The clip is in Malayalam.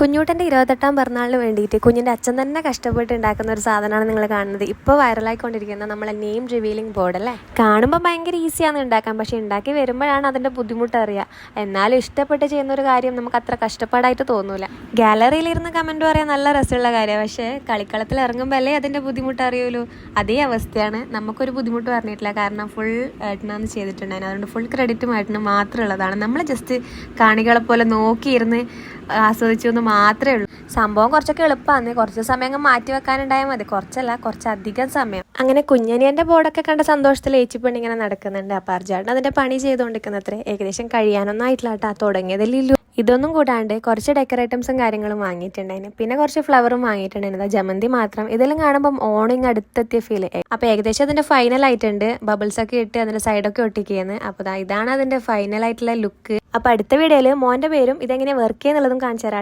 കുഞ്ഞൂട്ടൻ്റെ 28ാം പിറന്നാളിന് വേണ്ടിയിട്ട് കുഞ്ഞിൻ്റെ അച്ഛൻ തന്നെ കഷ്ടപ്പെട്ട് ഉണ്ടാക്കുന്ന ഒരു സാധനമാണ് നിങ്ങൾ കാണുന്നത്. ഇപ്പോൾ വൈറലായിക്കൊണ്ടിരിക്കുന്ന നമ്മളെ നെയിം റിവീലിംഗ് ബോർഡ് അല്ലേ. കാണുമ്പോൾ ഭയങ്കര ഈസിയാണ് ഉണ്ടാക്കാൻ, പക്ഷേ ഉണ്ടാക്കി വരുമ്പോഴാണ് അതിൻ്റെ ബുദ്ധിമുട്ട് അറിയുക. എന്നാലും ഇഷ്ടപ്പെട്ട് ചെയ്യുന്ന ഒരു കാര്യം നമുക്ക് അത്ര കഷ്ടപ്പാടായിട്ട് തോന്നൂല. ഗാലറിയിലിരുന്ന് കമൻറ്റ് പറയാൻ നല്ല രസമുള്ള കാര്യമാണ്, പക്ഷേ കളിക്കളത്തിൽ ഇറങ്ങുമ്പോൾ അല്ലേ അതിൻ്റെ ബുദ്ധിമുട്ട് അറിയുള്ളൂ. അതേ അവസ്ഥയാണ്. നമുക്കൊരു ബുദ്ധിമുട്ട് പറഞ്ഞിട്ടില്ല, കാരണം ഫുൾ ഏട്ടനാണ് ചെയ്തിട്ടുണ്ടായിരുന്നു. അതുകൊണ്ട് ഫുൾ ക്രെഡിറ്റും ഏട്ടന് മാത്രമുള്ളതാണ്. നമ്മൾ ജസ്റ്റ് കാണികളെ പോലെ നോക്കിയിരുന്ന് ആസ്വദിച്ചു എന്ന് മാത്രമേ ഉള്ളൂ. സംഭവം കുറച്ചൊക്കെ എളുപ്പമാണ്. കുറച്ച് സമയം മാറ്റി വെക്കാനുണ്ടായാൽ മതി. കുറച്ചല്ല, കുറച്ചധികം സമയം. അങ്ങനെ കുഞ്ഞനിയൻ്റെ ബോർഡൊക്കെ കണ്ട സന്തോഷത്തിൽ ഏച്ചിപ്പണി ഇങ്ങനെ നടക്കുന്നുണ്ട്. അപ്പോൾ അർജാട്ടൻ അതിൻ്റെ പണി ചെയ്തുകൊണ്ടിരിക്കുന്നത്രേ. ഏകദേശം കഴിയാനൊന്നും ആയിട്ടില്ല കേട്ടോ, തുടങ്ങിയതില്ലല്ലോ. ഇതൊന്നും കൂടാണ്ട് കുറച്ച് ഡെക്കർ ഐറ്റംസും കാര്യങ്ങളും വാങ്ങിയിട്ടുണ്ടായിരുന്നു. പിന്നെ കുറച്ച് ഫ്ലവറും വാങ്ങിയിട്ടുണ്ടായിരുന്നു. ജമന്തി മാത്രം. ഇതെല്ലാം കാണുമ്പം ഓണിങ് അടുത്തെത്തിയ ഫീൽ. അപ്പോൾ ഏകദേശം അതിൻ്റെ ഫൈനൽ ആയിട്ടുണ്ട്. ബബിൾസ് ഒക്കെ ഇട്ട് അതിൻ്റെ സൈഡൊക്കെ ഒട്ടിക്കുകയെന്ന്. അപ്പോൾ ഇതാണ് അതിൻ്റെ ഫൈനൽ ആയിട്ടുള്ള ലുക്ക്. അപ്പോൾ അടുത്ത വീഡിയോയിൽ മോൻ്റെ പേരും ഇതെങ്ങനെ വർക്ക് ചെയ്യുന്നുള്ളതും കാണിച്ചു തരാം.